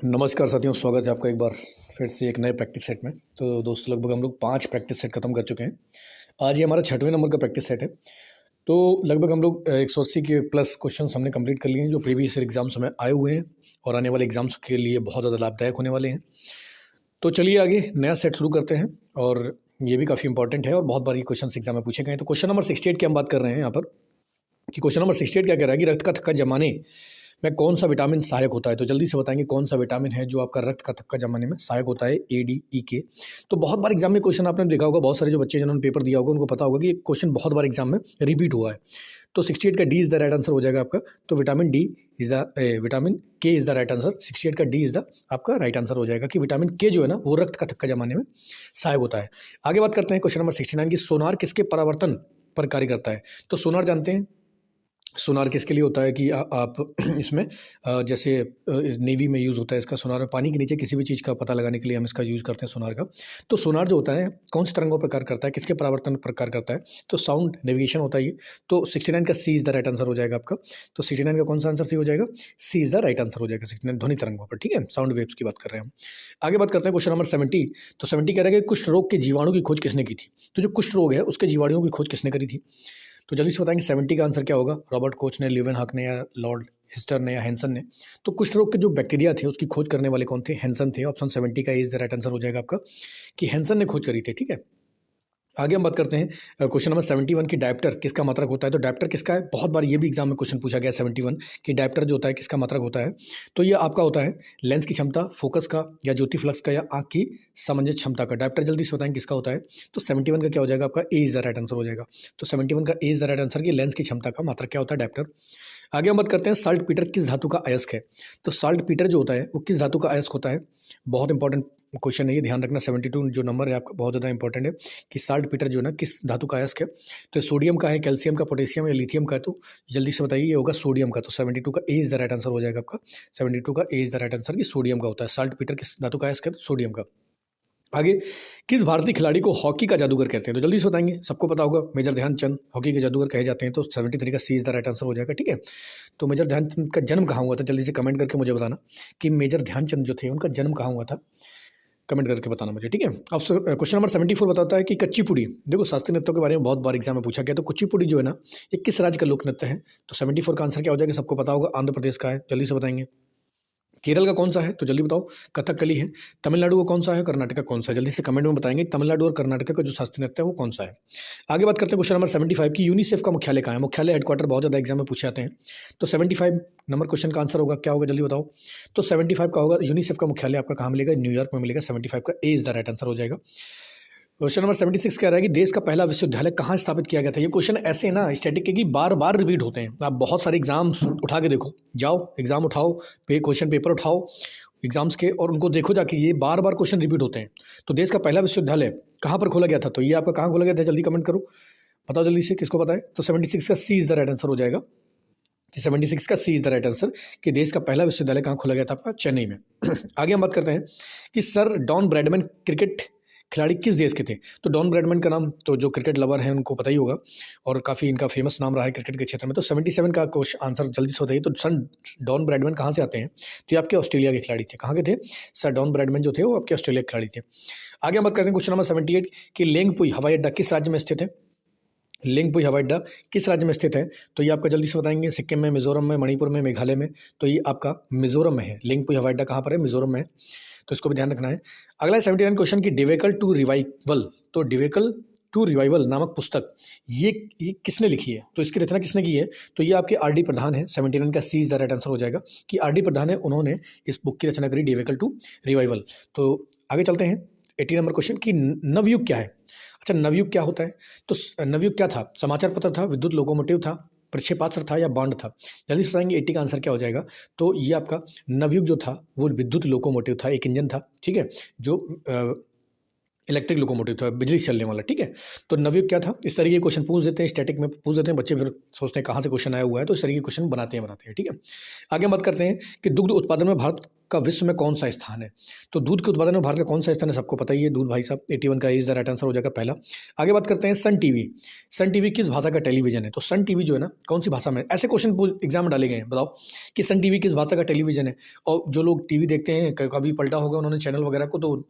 नमस्कार साथियों, स्वागत है आपका एक बार फिर से एक नए प्रैक्टिस सेट में। तो दोस्तों, लगभग हम लोग 5 प्रैक्टिस सेट खत्म कर चुके हैं। आज ये हमारा 6वें नंबर का प्रैक्टिस सेट है। तो लगभग हम लोग 180 के प्लस क्वेश्चंस हमने कंप्लीट कर लिए हैं, जो प्रीवियस ईयर एग्जाम्स में आए हुए हैं और आने वाले एग्जाम्स के लिए बहुत ज़्यादा लाभदायक होने वाले हैं। तो चलिए आगे नया सेट शुरू करते हैं, और ये भी काफ़ी इंपॉर्टेंट है और बहुत बार ये क्वेश्चन एग्जाम में पूछे गए हैं। तो क्वेश्चन नंबर 68 की हम बात कर रहे हैं यहाँ पर, कि क्वेश्चन नंबर 68 क्या कह रहा है कि रक्त का थक्का जमाने में कौन सा विटामिन सहायक होता है। तो जल्दी से बताएंगे कौन सा विटामिन है जो आपका रक्त का थक्का जमाने में सहायक होता है। ए, डी, ई, के। तो बहुत बार एग्जाम में क्वेश्चन आपने देखा होगा, बहुत सारे जो बच्चे जिन्होंने पेपर दिया होगा उनको पता होगा कि ये क्वेश्चन बहुत बार एग्जाम में रिपीट हुआ है। तो 68 का D is the right answer हो जाएगा आपका। तो vitamin D is the vitamin के इज द राइट आंसर। 68 का डी इज द आपका राइट आंसर हो जाएगा कि विटामिन के जो है ना वो रक्त का थक्का जमाने में सहायक होता है। आगे बात करते हैं क्वेश्चन नंबर 69 की, सोनार किसके परावर्तन पर कार्य करता है। तो सोनार जानते हैं, सोनार किसके लिए होता है कि आप इसमें जैसे नेवी में यूज़ होता है इसका सोनार, पानी के नीचे किसी भी चीज़ का पता लगाने के लिए हम इसका यूज़ करते हैं सोनार का। तो सोनार जो होता है कौन से तरंगों पर कार्य करता है, किसके परावर्तन पर कार्य करता है। तो साउंड नेविगेशन होता है ये। तो 69 का सी इज़ द राइट आंसर हो जाएगा आपका। तो 69 का कौन सा आंसर सी हो जाएगा, सी इज़ द राइट आंसर हो जाएगा। 69 ध्वनि तरंगों पर, ठीक है, साउंड वेव्स की बात कर रहे हैं हम। आगे बात करते हैं क्वेश्चन नंबर 70। तो 70 कह रहा है कि कुष्ठ रोग के जीवाणु की खोज किसने की थी। तो जो कुष्ठ रोग है उसके जीवाणुओं की खोज किसने करी थी। तो जल्दी से बताएंगे 70 का आंसर क्या होगा। रॉबर्ट कोच ने, ल्यूवेनहॉक ने, या लॉर्ड हिस्टर ने, या हैंसन ने। तो कुष्ठ रोग के जो बैक्टीरिया थे उसकी खोज करने वाले कौन थे, हैंसन थे। ऑप्शन 70 का इज द राइट आंसर हो जाएगा आपका कि हैंसन ने खोज करी थी, ठीक है। आगे हम बात करते हैं क्वेश्चन नंबर 71 की, डायप्टर किसका मात्रक होता है। तो डायप्टर किसका है, बहुत बार ये भी एग्जाम में क्वेश्चन पूछा गया 71 कि डायप्टर जो होता है किसका मात्रक होता है। तो ये आपका होता है लेंस की क्षमता, फोकस का, या ज्योति फ्लक्स का, या आँख की समंजस क्षमता का। डायप्टर जल्दी से बताएं किसका होता है। तो 71 का क्या हो जाएगा आपका, ए इज द राइट आंसर हो जाएगा। तो 71 का ए इज द राइट आंसर की लेंस की क्षमता का मात्रक क्या होता है, डायप्टर। आगे हम बात करते हैं साल्ट पीटर किस धातु का अयस्क है। तो साल्ट पीटर जो होता है वो किस धातु का अयस्क होता है। बहुत इंपॉर्टेंट क्वेश्चन है ये, ध्यान रखना। 72 जो नंबर है आपका बहुत ज़्यादा इंपॉर्टेंट है कि साल्ट पीटर जो है ना किस धातु का अयस्क है। तो सोडियम का है, कैल्शियम का, पोटेशियम या लिथियम का है। तो जल्दी से बताइए, ये होगा सोडियम का। तो 72 का ए इज द राइट आंसर हो जाएगा आपका। 72 का ए इज द राइट आंसर कि सोडियम का होता है। साल्ट पीटर किस धातु का अयस्क है, सोडियम का। आगे, किस भारतीय खिलाड़ी को हॉकी का जादूगर कहते हैं। तो जल्दी से बताएंगे, सबको पता होगा मेजर ध्यानचंद हॉकी के जादूगर कहे जाते हैं। तो 73 का सी इज द राइट आंसर हो जाएगा, ठीक है। तो मेजर ध्यानचंद का जन्म कहाँ हुआ था, जल्दी से कमेंट करके मुझे बताना कि मेजर ध्यानचंद जो थे उनका जन्म कहाँ हुआ था। कमेंट करके बताना मुझे, ठीक है। अब क्वेश्चन नंबर 74 बताता है कि कुचिपुड़ी, देखो शास्त्रीय नृत्यों के बारे में बहुत बार एग्जाम में पूछा गया। तो कुचिपुड़ी जो है ना ये किस राज्य का लोक नृत्य है। तो 74 का आंसर क्या हो जाएगा, सबको पता होगा, आंध्र प्रदेश का है। जल्दी से बताएंगे। केरल का कौन सा है, तो जल्दी बताओ। कथकली है। तमिलनाडु का कौन सा है, कर्नाटक का कौन सा है। जल्दी से कमेंट में बताएंगे तमिलनाडु और कर्नाटक का जो शास्त्रीय नृत्य है वो कौन सा है। आगे बात करते हैं क्वेश्चन नंबर 75 की, यूनिसेफ का मुख्यालय कहाँ है। मुख्यालय हेडक्वार्टर बहुत ज़्यादा एग्जाम में पूछे जाते हैं। तो 75 नंबर क्वेश्चन का आंसर होगा क्या होगा, जल्दी बताओ। तो 75 का होगा यूनिसेफ का मुख्यालय आपका कहाँ मिलेगा, न्यूयॉर्क में मिलेगा। 75 का ए इज द राइट आंसर हो जाएगा। क्वेश्चन नंबर 76 कह रहा है कि देश का पहला विश्वविद्यालय कहाँ स्थापित किया गया था। ये क्वेश्चन ऐसे ना स्टैटिक के कि बार बार रिपीट होते हैं। आप बहुत सारे एग्जाम्स उठा के देखो, जाओ एग्जाम उठाओ, क्वेश्चन पेपर उठाओ एग्जाम्स के, और उनको देखो जाके, ये बार बार क्वेश्चन रिपीट होते हैं। तो देश का पहला विश्वविद्यालय कहाँ पर खोला गया था, तो ये आपका कहाँ खोला गया था, जल्दी कमेंट करो, बताओ जल्दी से किसको पता है। तो 76 का सी इज द राइट आंसर हो जाएगा कि 76 का सी इज द राइट आंसर कि देश का पहला विश्वविद्यालय कहाँ खोला गया था आपका, चेन्नई में। आगे हम बात करते हैं कि सर डॉन ब्रैडमैन क्रिकेट खिलाड़ी किस देश के थे। तो डॉन ब्रैडमैन का नाम तो जो क्रिकेट लवर हैं उनको पता ही होगा, और काफ़ी इनका फेमस नाम रहा है क्रिकेट के क्षेत्र में। तो 77 का क्वेश्चन आंसर जल्दी से बताइए। तो सर डॉन ब्रैडमैन कहाँ से आते हैं, तो ये आपके ऑस्ट्रेलिया के खिलाड़ी थे। कहाँ के थे, सर डॉन ब्रैडमैन जो थे वो आपके ऑस्ट्रेलिया के खिलाड़ी थे। आगे हम बात करते हैं क्वेश्चन नंबर 78 कि लेंगपुई हवाई अड्डा किस राज्य में स्थित है। लेंगपुई हवाई अड्डा किस राज्य में स्थित है, तो ये आपका जल्दी से बताएंगे। सिक्किम में, मिजोरम में, मणिपुर में, मेघालय में। तो ये आपका मिजोरम में है। लेंगपुई हवाई अड्डा कहाँ पर है, मिजोरम में है। तो इसको भी ध्यान रखना है। अगला 79 क्वेश्चन की डिवेकल टू रिवाइवल। तो डिवेकल टू रिवाइवल नामक पुस्तक ये किसने लिखी है, तो इसकी रचना किसने की है। तो ये आपके आर डी प्रधान है। 79 का सी इज द राइट आंसर हो जाएगा कि आर डी प्रधान है, उन्होंने इस बुक की रचना करी, डिवेकल टू रिवाइवल। तो आगे चलते हैं 80 नंबर क्वेश्चन की, नवयुग क्या है। अच्छा, नवयुग क्या होता है। तो नवयुग क्या था, समाचार पत्र था, विद्युत लोकोमोटिव था, प्रक्षेपास्त्र था, या बांड था। जल्दी से बताएंगे 80 का आंसर क्या हो जाएगा। तो ये आपका नवयुग जो था वो विद्युत लोकोमोटिव था, एक इंजन था, ठीक है, जो इलेक्ट्रिक लोकोमोटिव था, बिजली से चलने वाला, ठीक है। तो नवयुग क्या था, इस तरीके के क्वेश्चन पूछ देते हैं, स्टैटिक में पूछ देते हैं बच्चे, फिर सोचते हैं कहाँ से क्वेश्चन आया हुआ है, तो इस तरीके के क्वेश्चन बनाते हैं, ठीक है। आगे हम बात करते हैं कि दुग्ध उत्पादन में भारत का विश्व में कौन सा स्थान है? तो दूध के उत्पादन में भारत का कौन सा स्थान है? सबको पता ही है, दूध भाई साहब। 81 का इज द राइट आंसर हो जाएगा पहला। आगे बात करते हैं सन टीवी। सन टीवी किस भाषा का टेलीविजन है? तो सन टीवी जो है ना, कौन सी भाषा में? ऐसे क्वेश्चन एग्जाम में डाले गए हैं, बताओ कि सन टीवी किस भाषा का टेलीविजन है। और जो लोग टीवी देखते हैं, कभी पलटा होगा उन्होंने चैनल वगैरह को, तो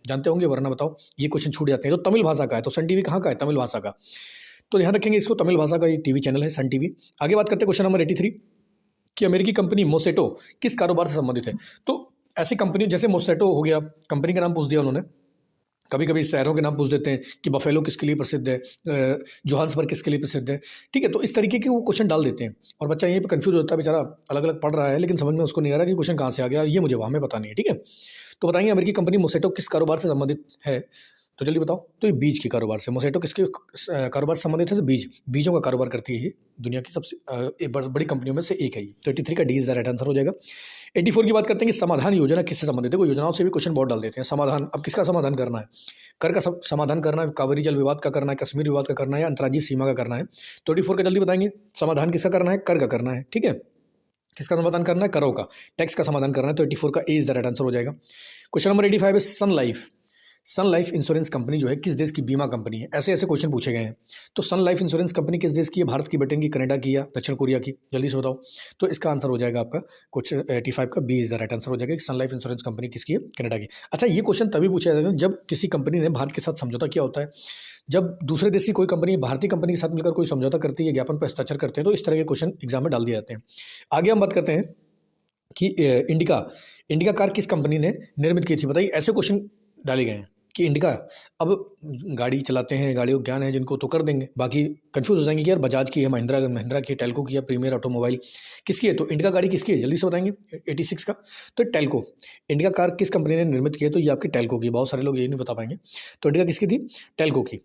जानते होंगे, वरना बताओ, ये क्वेश्चन छूट जाते हैं। तो तमिल भाषा का है, तो सन टीवी कहाँ का है? तमिल भाषा का। तो ध्यान रखेंगे इसको, तमिल भाषा का ये टीवी चैनल है सन टीवी। आगे बात करते हैं क्वेश्चन नंबर 83 कि अमेरिकी कंपनी मोसेटो किस कारोबार से संबंधित है? तो ऐसी कंपनी जैसे मोसेटो हो गया, कंपनी का नाम पूछ दिया उन्होंने। कभी कभी शहरों के नाम पूछ देते हैं कि बफेलो किसके लिए प्रसिद्ध है, जोहान्सबर्ग किसके लिए प्रसिद्ध है, ठीक है। तो इस तरीके के वो क्वेश्चन डाल देते हैं और बच्चा यहीं पे कंफ्यूज होता है बेचारा, अलग अलग पढ़ रहा है लेकिन समझ में उसको नहीं आ रहा कि क्वेश्चन कहाँ से आ गया, ये मुझे हमें पता नहीं है, ठीक है। तो बताइए अमेरिकी कंपनी मोसेटो किस कारोबार से संबंधित है? तो जल्दी बताओ। तो ये बीज के कारोबार से। मोसेटो किसके कारोबार से संबंधित है? तो बीजों का कारोबार करती है ये, दुनिया की सबसे एक बड़ी कंपनियों में से एक है ये। तो 83 का D is the right answer हो जाएगा। 84 की बात करते हैं कि समाधान योजना किससे संबंधित है? कोई योजनाओं से भी क्वेश्चन बहुत डाल देते हैं। समाधान, अब किसका समाधान करना है? कर का समाधान करना है, कावेरी जल विवाद का करना है, कश्मीर विवाद का करना है, या अंतर्राज्यीय सीमा का करना है? तो 84 का जल्दी बताएंगे। समाधान किसका करना है? कर का करना है, ठीक है। किसका समाधान करना है? करों का, टैक्स का समाधान करना है। तो 84 का ए इज द राइट आंसर हो जाएगा। क्वेश्चन नंबर 85 है सन लाइफ। सन लाइफ इंश्योरेंस कंपनी जो है किस देश की बीमा कंपनी है? ऐसे ऐसे क्वेश्चन पूछे गए हैं। तो सन लाइफ इंश्योरेंस कंपनी किस देश की है? भारत की, ब्रिटेन की, कनाडा की, या दक्षिण कोरिया की? जल्दी से बताओ। तो इसका आंसर हो जाएगा आपका क्वेश्चन 85 का B is the right answer हो जाएगा कि सन लाइफ इंश्योरेंस कंपनी किसकी है? कनाडा की। अच्छा, ये क्वेश्चन तभी पूछा जाता है जब किसी कंपनी ने भारत के साथ समझौता किया होता है। जब दूसरे देश की कोई कंपनी भारतीय कंपनी के साथ मिलकर कोई समझौता करती है, ज्ञापन पर हस्ताक्षर करते हैं, तो इस तरह के क्वेश्चन एग्जाम में डाल दिए जाते हैं। आगे हम बात करते हैं कि इंडिका कार किस कंपनी ने निर्मित की थी? बताइए, ऐसे क्वेश्चन डाले गए हैं कि इंडिका, अब गाड़ी चलाते हैं, गाड़ियों का ज्ञान है जिनको तो कर देंगे, बाकी कंफ्यूज हो जाएंगे कि यार बजाज की है, महिंद्रा की है, टेल्को की है, प्रीमियर ऑटोमोबाइल किसकी है? तो इंडिका गाड़ी किसकी है? जल्दी से बताएंगे। 86 का। तो टेल्को। इंडिका कार किस कंपनी ने निर्मित की है? तो ये आपकी टेल्को की। बहुत सारे लोग ये नहीं बता पाएंगे। तो इंडिका किसकी थी? टेल्को की।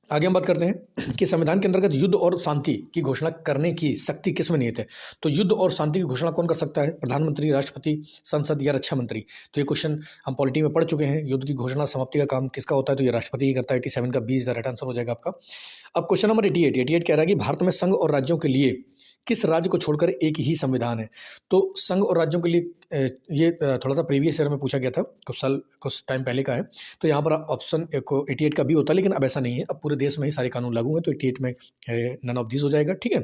आगे हम बात करते हैं कि संविधान के अंतर्गत युद्ध और शांति की घोषणा करने की शक्ति किसमें निहित है? तो युद्ध और शांति की घोषणा कौन कर सकता है? प्रधानमंत्री, राष्ट्रपति, संसद, या रक्षा मंत्री? तो ये क्वेश्चन हम पॉलिटी में पढ़ चुके हैं। युद्ध की घोषणा समाप्ति का काम किसका होता है? तो ये राष्ट्रपति ही करता है। 87 का B is the right answer हो जाएगा आपका। अब क्वेश्चन नंबर 88 कह रहा है कि भारत में संघ और राज्यों के लिए किस राज्य को छोड़कर एक ही संविधान है? तो संघ और राज्यों के लिए ये थोड़ा सा प्रीवियस ईयर में पूछा गया था, कुछ टाइम पहले का है। तो यहाँ पर ऑप्शन 88 का भी होता है, लेकिन अब ऐसा नहीं है, अब पूरे देश में ही सारे कानून लागू हैं। तो 88 में नन ऑफ दिस हो जाएगा, ठीक है।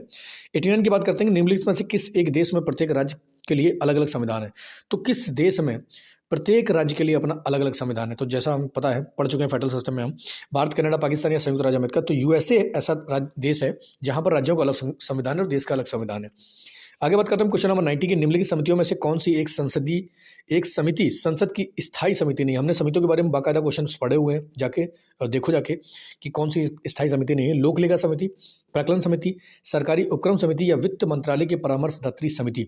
89 की बात करते हैं कि निम्नलिखित में से किस एक देश में प्रत्येक राज्य के लिए अलग अलग संविधान है? तो किस देश में प्रत्येक राज्य के लिए अपना अलग अलग संविधान है? तो जैसा हम पता है, पढ़ चुके हैं फेडरल सिस्टम में हम, भारत, कनाडा, पाकिस्तान या संयुक्त राज्य अमेरिका। तो यूएसए ऐसा देश है जहाँ पर राज्यों का अलग संविधान है और देश का अलग संविधान है। आगे बात करते हैं क्वेश्चन नंबर 90 की निम्नलिखित समितियों में से कौन सी एक समिति संसद की स्थायी समिति नहीं? हमने समितियों के बारे में बाकायदा क्वेश्चन पढ़े हुए हैं, जाके देखो जाके कि कौन सी स्थायी समिति नहीं है। लोक लेखा समिति, प्राक्कलन समिति, सरकारी उपक्रम समिति, या वित्त मंत्रालय की परामर्शदात्री समिति?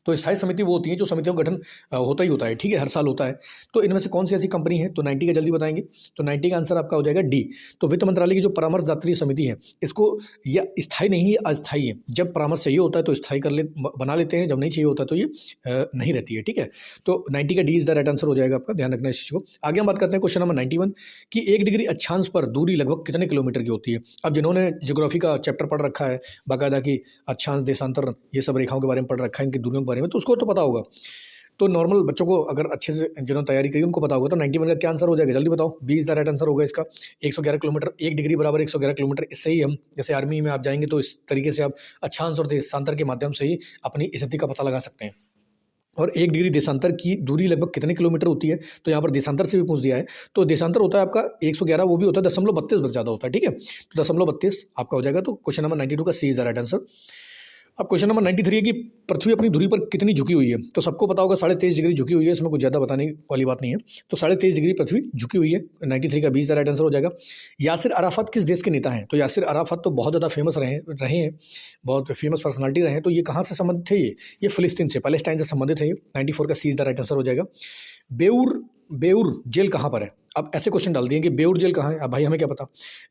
तो स्थायी समिति वो होती है जो समितियों का गठन होता ही होता है, ठीक है, हर साल होता है। तो इनमें से कौन सी ऐसी कंपनी है? तो 90 का जल्दी बताएंगे। तो 90 का आंसर आपका हो जाएगा डी। तो वित्त मंत्रालय की जो परामर्शदात्री समिति है, इसको या स्थायी नहीं है, अस्थायी है। जब परामर्श चाहिए होता है तो स्थायी बना लेते हैं, जब नहीं चाहिए होता तो ये नहीं रहती है, ठीक है। तो 90 का D is the right answer हो जाएगा आपका, ध्यान रखना इस चीज़ को। आगे हम बात करते हैं क्वेश्चन नंबर 91 कि 1 डिग्री अक्षांश पर दूरी लगभग कितने किलोमीटर की होती है? अब जिन्होंने ज्योग्राफी का चैप्टर पढ़ रखा है बाकायदा की, अक्षांश, देशांतर, ये सब रेखाओं के बारे में पढ़ रखा है, इनकी दूरियों के बारे में, तो उसको तो पता होगा। तो नॉर्मल बच्चों को अगर अच्छे से जिन्होंने तैयारी करी उनको पता होगा। तो 91 का क्या आंसर हो जाएगा? जल्दी बताओ। B is the right answer होगा इसका। 111 किलोमीटर, 1 डिग्री बराबर 111 किलोमीटर। इससे ही हम, जैसे आर्मी में आप जाएंगे तो इस तरीके से आप अक्षांश और देशांतर के माध्यम से ही अपनी स्थिति का पता लगा सकते हैं। और 1 डिग्री देशांतर की दूरी लगभग कितने किलोमीटर होती है? तो यहाँ पर देशांतर से भी पूछ दिया है। तो देशांतर होता है आपका 111, वो भी होता है 0.32 बस ज़्यादा होता है, ठीक है। तो 0.32 आपका हो जाएगा। तो क्वेश्चन नंबर 92 का सी इज द राइट आंसर। अब क्वेश्चन नंबर 93 है कि पृथ्वी अपनी धुरी पर कितनी झुकी हुई है? तो सबको पता होगा 23.5 डिग्री झुकी हुई है, इसमें कुछ ज़्यादा बताने वाली बात नहीं है। तो 23.5 डिग्री पृथ्वी झुकी हुई है। 93 का 20 द राइट आंसर हो जाएगा। यासिर अराफत किस देश के नेता हैं? तो यासिर अराफत तो बहुत ज़्यादा फेमस रहे हैं, बहुत फेमस पर्सनालिटी रहे हैं। तो ये कहाँ से संबंधित है? ये फिलिस्तीन से, पैलेस्टाइन से संबंधित है ये। 94 का सी इज द राइट आंसर हो जाएगा। बेऊर जेल कहाँ पर है? अब ऐसे क्वेश्चन डाल दिए कि बेऊर जेल कहाँ है। अब भाई हमें क्या पता,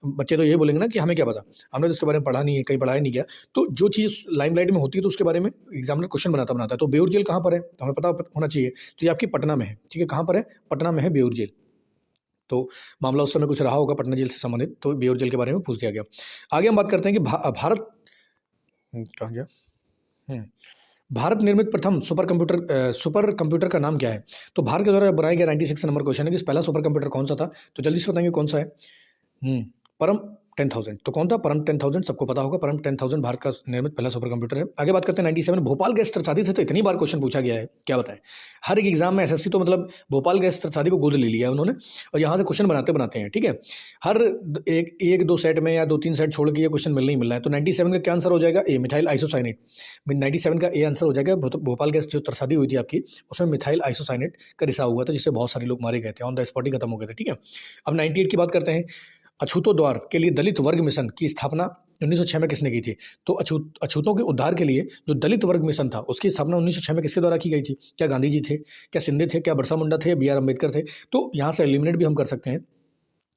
बच्चे तो ये बोलेंगे ना कि हमें क्या पता, हमने तो उसके बारे में पढ़ा नहीं है, कहीं पढ़ाया नहीं गया। तो जो चीज़ लाइमलाइट में होती है तो उसके बारे में एग्जामिनर क्वेश्चन बनाता है। तो बेऊर जेल कहाँ पर है तो हमें पता होना चाहिए। तो ये आपकी पटना में है, ठीक है। कहाँ पर है? पटना में है बेऊर जेल। तो मामला उस समय कुछ रहा होगा पटना जेल से संबंधित, तो बेऊर जेल के बारे में पूछ दिया गया। आगे हम बात करते हैं कि भारत कहाँ गया भारत निर्मित प्रथम सुपर कंप्यूटर का नाम क्या है? तो भारत के द्वारा बनाया गया 96 नंबर क्वेश्चन है कि पहला सुपर कंप्यूटर कौन सा था? तो जल्दी से बताएंगे कौन सा है। परम 10,000। तो कौन था? परम 10,000, सबको पता होगा। परम 10,000 भारत का निर्मित पहला सुपर कंप्यूटर है। आगे बात करते हैं 97 भोपाल गैस त्रचादी से तो इतनी बार क्वेश्चन पूछा गया है, क्या बताएं। हर एक एग्जाम में एसएससी तो मतलब भोपाल गैस त्रचादी को गोद ले लिया है उन्होंने, और यहाँ से क्वेश्चन बनाते हैं, ठीक है। हर एक दो सेट में या 2-3 सेट छोड़ के ये क्वेश्चन मिलना ही मिल रहा है। तो 97 का क्या आंसर हो जाएगा? ए, मिथाइल आइसोसाइनेट। 97 का ए आंसर हो जाएगा। भोपाल गैस जो त्रचादी हुई थी आपकी, उसमें मिथाइल आइसोसाइनेट का रिसाव हुआ था, जिससे बहुत सारे लोग मारे गए थे, ऑन द स्पॉट ही खत्म हो गए थे, ठीक है। अब 98 की बात करते हैं। अछूतों द्वार के लिए दलित वर्ग मिशन की स्थापना 1906 में किसने की थी? तो अछूतों के उद्धार के लिए जो दलित वर्ग मिशन था, उसकी स्थापना 1906 में किसके द्वारा की गई थी? क्या गांधी जी थे, क्या सिंधे थे, क्या बिरसा मुंडा थे, बी आर अम्बेडकर थे? तो यहाँ से एलिमिनेट भी हम कर सकते हैं।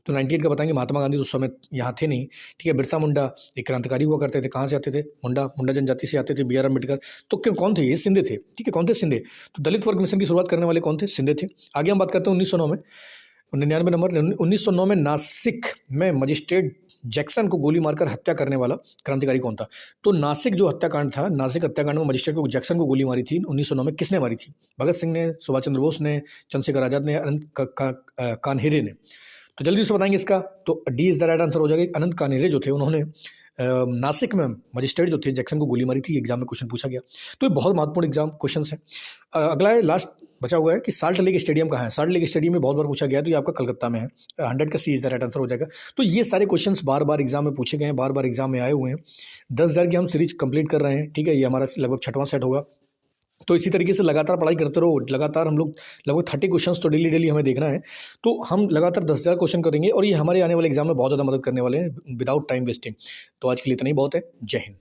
तो 98 का बताएंगे, महात्मा गांधी उस समय यहाँ थे नहीं, ठीक है। बिरसा मुंडा एक क्रांतिकारी हुआ करते थे, कहाँ से आते थे? मुंडा जनजाति से आते थे। बी आर अम्बेडकर तो कौन थे? ये सिंधे थे, ठीक है। कौन थे? सिंधे। तो दलित वर्ग मिशन की शुरुआत करने वाले कौन थे? सिंधे थे। आगे हम बात करते हैं 1909 में, 99 नंबर। 1909 में नासिक में मजिस्ट्रेट जैक्सन को गोली मारकर हत्या करने वाला क्रांतिकारी कौन था? तो नासिक जो हत्याकांड था, नासिक हत्याकांड में मजिस्ट्रेट को जैक्सन को गोली मारी थी 1909 में, किसने मारी थी? भगत सिंह ने, सुभाष चंद्र बोस ने, चंद्रशेखर आजाद ने, अनंत कान्हेरे ने? तो जल्दी से बताएंगे इसका। तो D is the right answer हो जाएगा। अनंत कान्हेरे जो थे, उन्होंने नासिक में मजिस्ट्रेट जो थे जैक्सन को गोली मारी थी। एग्जाम में क्वेश्चन पूछा गया, तो ये बहुत महत्वपूर्ण एग्जाम क्वेश्चन है। अगला है, लास्ट बचा हुआ है कि साल्ट लेक स्टेडियम कहाँ है? साल्ट लेक स्टेडियम में बहुत बार पूछा गया, तो ये आपका कलकत्ता में है। 100 का सी इज द राइट आंसर हो जाएगा। तो ये सारे क्वेश्चंस बार बार एग्जाम में पूछे गए हैं, बार बार एग्जाम में आए हुए हैं। 10,000 की हम सीरीज कंप्लीट कर रहे हैं, ठीक है। ये हमारा लगभग 6वां सेट होगा। तो इसी तरीके से लगातार पढ़ाई करते रहो। लगातार हम लोग लगभग 30 क्वेश्चंस तो डेली हमें देखना है। तो हम लगातार 10,000 क्वेश्चन करेंगे, और ये हमारे आने वाले एग्जाम में बहुत ज़्यादा मदद करने वाले हैं विदाउट टाइम वेस्टिंग। तो आज के लिए इतना ही बहुत है। जय हिंद।